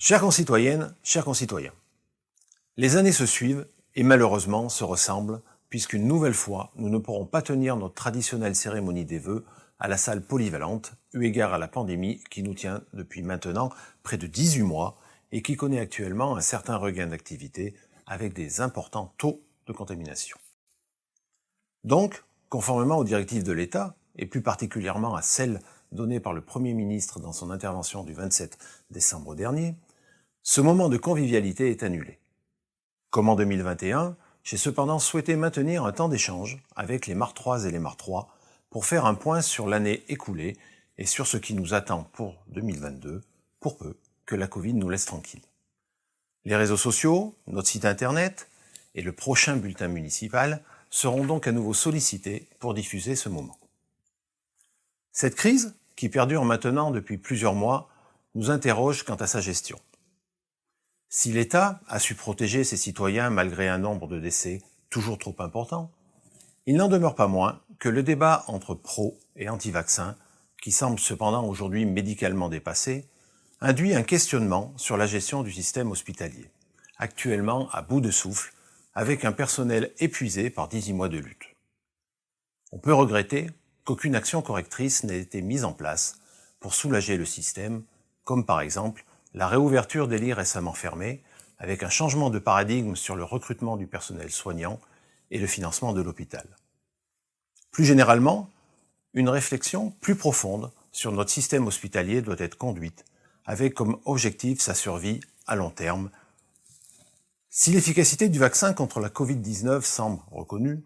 Chères concitoyennes, chers concitoyens, les années se suivent et malheureusement se ressemblent puisqu'une nouvelle fois, nous ne pourrons pas tenir notre traditionnelle cérémonie des vœux à la salle polyvalente, eu égard à la pandémie qui nous tient depuis maintenant près de 18 mois et qui connaît actuellement un certain regain d'activité avec des importants taux de contamination. Donc, conformément aux directives de l'État, et plus particulièrement à celles données par le Premier ministre dans son intervention du 27 décembre dernier, ce moment de convivialité est annulé. Comme en 2021, j'ai cependant souhaité maintenir un temps d'échange avec les Martroises et les Martrois pour faire un point sur l'année écoulée et sur ce qui nous attend pour 2022, pour peu que la Covid nous laisse tranquilles. Les réseaux sociaux, notre site internet et le prochain bulletin municipal seront donc à nouveau sollicités pour diffuser ce moment. Cette crise, qui perdure maintenant depuis plusieurs mois, nous interroge quant à sa gestion. Si l'État a su protéger ses citoyens malgré un nombre de décès toujours trop important, il n'en demeure pas moins que le débat entre pro et anti-vaccins, qui semble cependant aujourd'hui médicalement dépassé, induit un questionnement sur la gestion du système hospitalier, actuellement à bout de souffle, avec un personnel épuisé par 18 mois de lutte. On peut regretter qu'aucune action correctrice n'ait été mise en place pour soulager le système, comme par exemple la réouverture des lits récemment fermés, avec un changement de paradigme sur le recrutement du personnel soignant et le financement de l'hôpital. Plus généralement, une réflexion plus profonde sur notre système hospitalier doit être conduite, avec comme objectif sa survie à long terme. Si l'efficacité du vaccin contre la Covid-19 semble reconnue,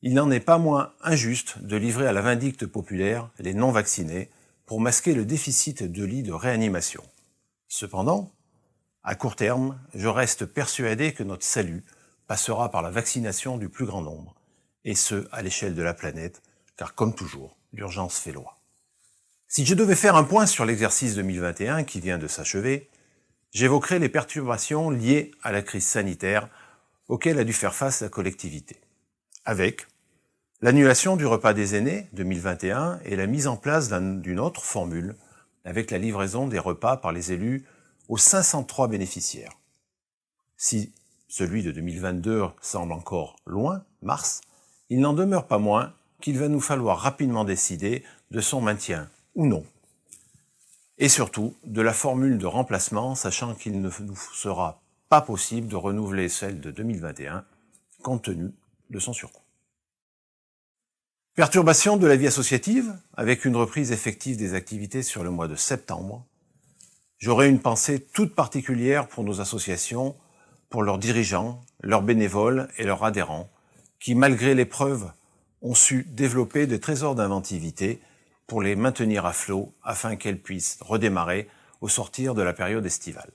il n'en est pas moins injuste de livrer à la vindicte populaire les non-vaccinés pour masquer le déficit de lits de réanimation. Cependant, à court terme, je reste persuadé que notre salut passera par la vaccination du plus grand nombre, et ce, à l'échelle de la planète, car comme toujours, l'urgence fait loi. Si je devais faire un point sur l'exercice 2021 qui vient de s'achever, j'évoquerai les perturbations liées à la crise sanitaire auxquelles a dû faire face la collectivité, avec l'annulation du repas des aînés 2021 et la mise en place d'une autre formule avec la livraison des repas par les élus aux 503 bénéficiaires. Si celui de 2022 semble encore loin, mars, il n'en demeure pas moins qu'il va nous falloir rapidement décider de son maintien ou non. Et surtout, de la formule de remplacement, sachant qu'il ne nous sera pas possible de renouveler celle de 2021, compte tenu de son surcoût. Perturbation de la vie associative, avec une reprise effective des activités sur le mois de septembre. J'aurai une pensée toute particulière pour nos associations, pour leurs dirigeants, leurs bénévoles et leurs adhérents, qui, malgré l'épreuve, ont su développer des trésors d'inventivité pour les maintenir à flot afin qu'elles puissent redémarrer au sortir de la période estivale.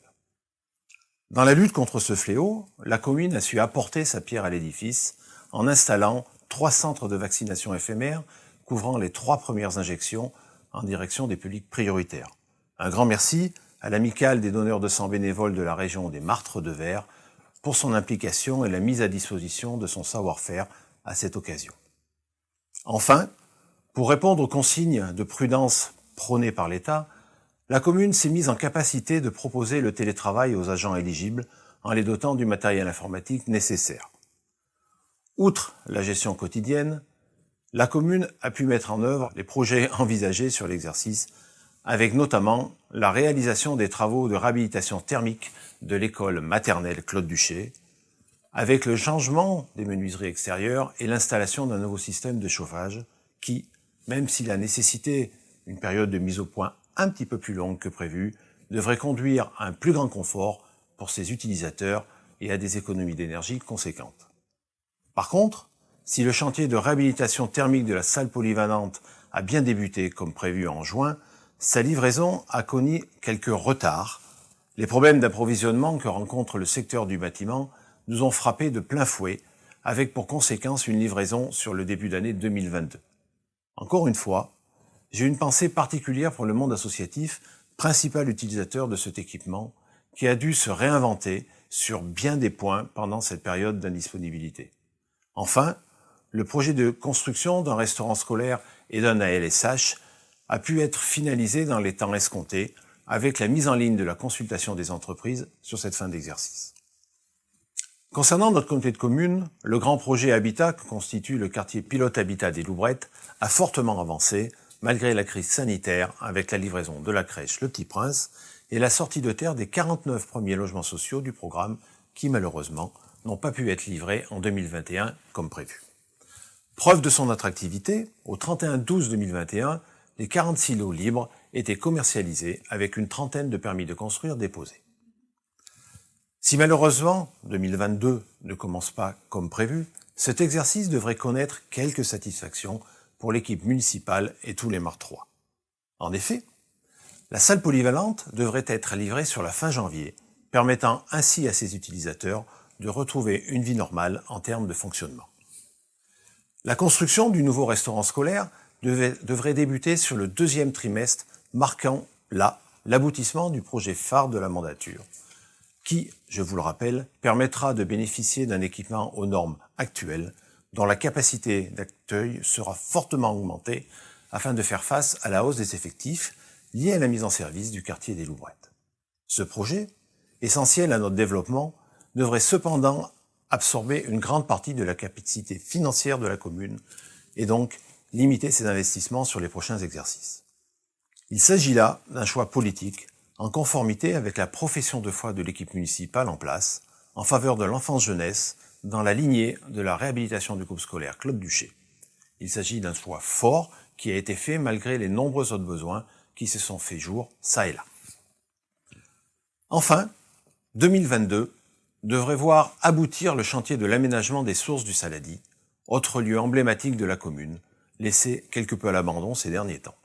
Dans la lutte contre ce fléau, la commune a su apporter sa pierre à l'édifice en installant 3 centres de vaccination éphémères couvrant les 3 premières injections en direction des publics prioritaires. Un grand merci à l'amicale des donneurs de sang bénévoles de la région des Martres de Verre pour son implication et la mise à disposition de son savoir-faire à cette occasion. Enfin, pour répondre aux consignes de prudence prônées par l'État, la commune s'est mise en capacité de proposer le télétravail aux agents éligibles en les dotant du matériel informatique nécessaire. Outre la gestion quotidienne, la commune a pu mettre en œuvre les projets envisagés sur l'exercice, avec notamment la réalisation des travaux de réhabilitation thermique de l'école maternelle Claude Duché, avec le changement des menuiseries extérieures et l'installation d'un nouveau système de chauffage qui, même s'il a nécessité une période de mise au point un petit peu plus longue que prévu, devrait conduire à un plus grand confort pour ses utilisateurs et à des économies d'énergie conséquentes. Par contre, si le chantier de réhabilitation thermique de la salle polyvalente a bien débuté comme prévu en juin, sa livraison a connu quelques retards. Les problèmes d'approvisionnement que rencontre le secteur du bâtiment nous ont frappés de plein fouet, avec pour conséquence une livraison sur le début d'année 2022. Encore une fois, j'ai une pensée particulière pour le monde associatif, principal utilisateur de cet équipement, qui a dû se réinventer sur bien des points pendant cette période d'indisponibilité. Enfin, le projet de construction d'un restaurant scolaire et d'un ALSH a pu être finalisé dans les temps escomptés, avec la mise en ligne de la consultation des entreprises sur cette fin d'exercice. Concernant notre communauté de communes, le grand projet Habitat que constitue le quartier pilote Habitat des Loubrettes a fortement avancé malgré la crise sanitaire avec la livraison de la crèche Le Petit Prince et la sortie de terre des 49 premiers logements sociaux du programme qui malheureusement n'ont pas pu être livrés en 2021 comme prévu. Preuve de son attractivité, au 31/12/2021, les 46 lots libres étaient commercialisés avec une trentaine de permis de construire déposés. Si malheureusement 2022 ne commence pas comme prévu, cet exercice devrait connaître quelques satisfactions pour l'équipe municipale et tous les Martrois. En effet, la salle polyvalente devrait être livrée sur la fin janvier, permettant ainsi à ses utilisateurs de retrouver une vie normale en termes de fonctionnement. La construction du nouveau restaurant scolaire devrait débuter sur le deuxième trimestre, marquant là l'aboutissement du projet phare de la mandature, qui, je vous le rappelle, permettra de bénéficier d'un équipement aux normes actuelles, dont la capacité d'accueil sera fortement augmentée afin de faire face à la hausse des effectifs liée à la mise en service du quartier des Loubrettes. Ce projet, essentiel à notre développement, devrait cependant absorber une grande partie de la capacité financière de la commune et donc limiter ses investissements sur les prochains exercices. Il s'agit là d'un choix politique en conformité avec la profession de foi de l'équipe municipale en place, en faveur de l'enfance-jeunesse, dans la lignée de la réhabilitation du groupe scolaire Claude Duché. Il s'agit d'un choix fort qui a été fait malgré les nombreux autres besoins qui se sont fait jour ça et là. Enfin, 2022 devrait voir aboutir le chantier de l'aménagement des sources du Saladi, autre lieu emblématique de la commune, laissé quelque peu à l'abandon ces derniers temps.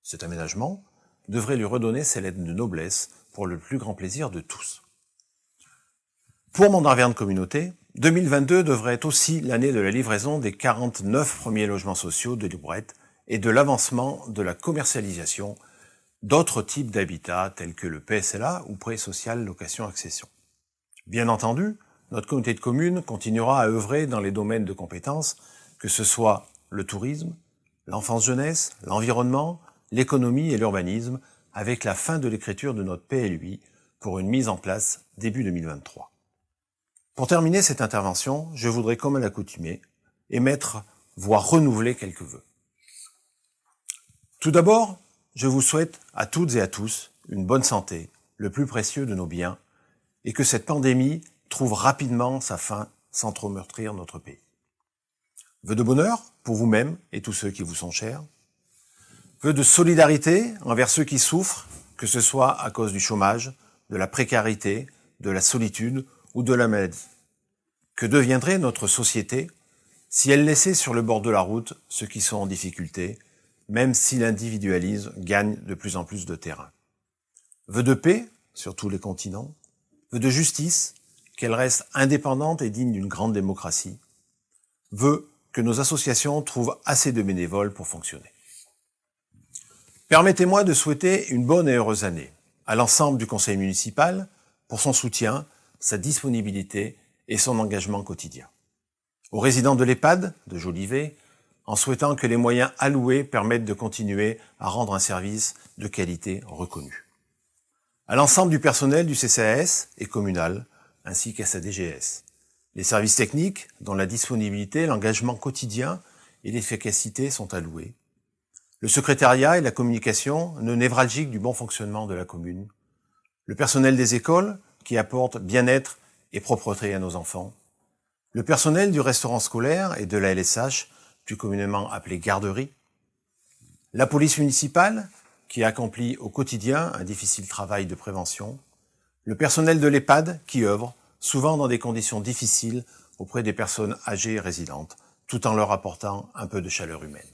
Cet aménagement devrait lui redonner ses lettres de noblesse pour le plus grand plaisir de tous. Pour Mont-d'Arverne Communauté, 2022 devrait être aussi l'année de la livraison des 49 premiers logements sociaux de Loubrettes et de l'avancement de la commercialisation d'autres types d'habitats tels que le PSLA ou prêt social location-accession. Bien entendu, notre communauté de communes continuera à œuvrer dans les domaines de compétences, que ce soit le tourisme, l'enfance-jeunesse, l'environnement, l'économie et l'urbanisme, avec la fin de l'écriture de notre PLUI pour une mise en place début 2023. Pour terminer cette intervention, je voudrais, comme à l'accoutumée, émettre, voire renouveler quelques vœux. Tout d'abord, je vous souhaite à toutes et à tous une bonne santé, le plus précieux de nos biens, et que cette pandémie trouve rapidement sa fin sans trop meurtrir notre pays. Vœux de bonheur pour vous-même et tous ceux qui vous sont chers. Vœux de solidarité envers ceux qui souffrent, que ce soit à cause du chômage, de la précarité, de la solitude ou de la maladie. Que deviendrait notre société si elle laissait sur le bord de la route ceux qui sont en difficulté, même si l'individualisme gagne de plus en plus de terrain. Vœux de paix sur tous les continents. Vœux de justice, qu'elle reste indépendante et digne d'une grande démocratie. Vœux que nos associations trouvent assez de bénévoles pour fonctionner. Permettez-moi de souhaiter une bonne et heureuse année à l'ensemble du conseil municipal pour son soutien, sa disponibilité et son engagement quotidien. Aux résidents de l'EHPAD de Jolivet, en souhaitant que les moyens alloués permettent de continuer à rendre un service de qualité reconnu. À l'ensemble du personnel du CCAS et communal, ainsi qu'à sa DGS. Les services techniques, dont la disponibilité, l'engagement quotidien et l'efficacité sont alloués. Le secrétariat et la communication, nœud névralgique du bon fonctionnement de la commune. Le personnel des écoles, qui apporte bien-être et propreté à nos enfants. Le personnel du restaurant scolaire et de la LSH, plus communément appelée garderie. La police municipale, qui accomplit au quotidien un difficile travail de prévention. Le personnel de l'EHPAD, qui œuvre, souvent dans des conditions difficiles, auprès des personnes âgées et résidentes, tout en leur apportant un peu de chaleur humaine.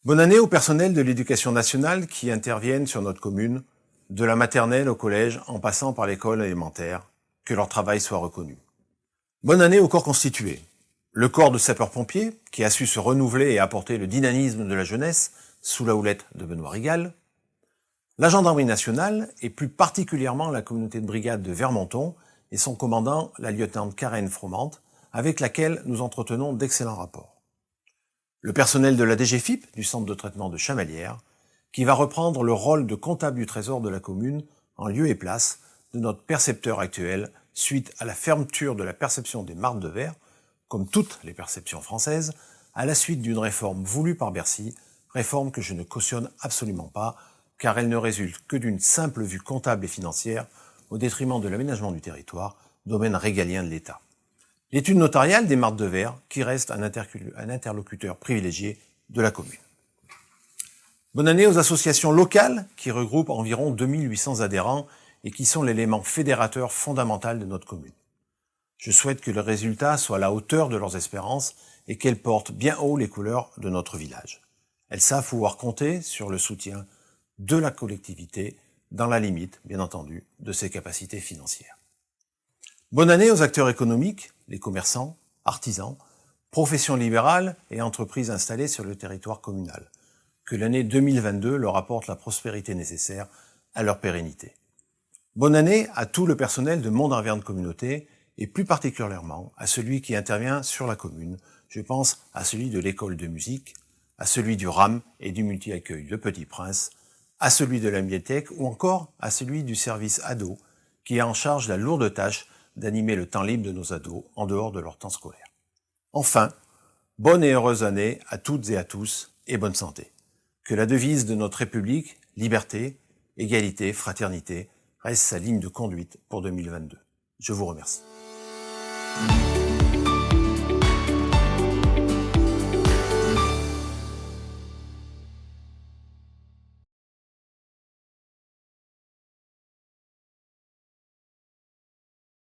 Bonne année au personnel de l'éducation nationale qui interviennent sur notre commune, de la maternelle au collège en passant par l'école élémentaire, que leur travail soit reconnu. Bonne année au corps constitué. Le corps de sapeurs-pompiers, qui a su se renouveler et apporter le dynamisme de la jeunesse sous la houlette de Benoît Rigal. La gendarmerie nationale, et plus particulièrement la communauté de brigade de Vermonton et son commandant, la lieutenant Karen Froment, avec laquelle nous entretenons d'excellents rapports. Le personnel de la DGFIP, du centre de traitement de Chamalières, qui va reprendre le rôle de comptable du trésor de la commune en lieu et place de notre percepteur actuel suite à la fermeture de la perception des marques de verre, comme toutes les perceptions françaises, à la suite d'une réforme voulue par Bercy, réforme que je ne cautionne absolument pas, car elle ne résulte que d'une simple vue comptable et financière au détriment de l'aménagement du territoire, domaine régalien de l'État. L'étude notariale des marques de verre qui reste un interlocuteur privilégié de la commune. Bonne année aux associations locales qui regroupent environ 2800 adhérents et qui sont l'élément fédérateur fondamental de notre commune. Je souhaite que le résultat soit à la hauteur de leurs espérances et qu'elles portent bien haut les couleurs de notre village. Elles savent pouvoir compter sur le soutien de la collectivité dans la limite, bien entendu, de ses capacités financières. Bonne année aux acteurs économiques, les commerçants, artisans, professions libérales et entreprises installées sur le territoire communal. Que l'année 2022 leur apporte la prospérité nécessaire à leur pérennité. Bonne année à tout le personnel de Monde Arverne Communauté et plus particulièrement à celui qui intervient sur la commune. Je pense à celui de l'école de musique, à celui du RAM et du multi-accueil de Petit Prince, à celui de la bibliothèque ou encore à celui du service ado qui est en charge de la lourde tâche d'animer le temps libre de nos ados en dehors de leur temps scolaire. Enfin, bonne et heureuse année à toutes et à tous et bonne santé. Que la devise de notre République, liberté, égalité, fraternité, reste sa ligne de conduite pour 2022. Je vous remercie.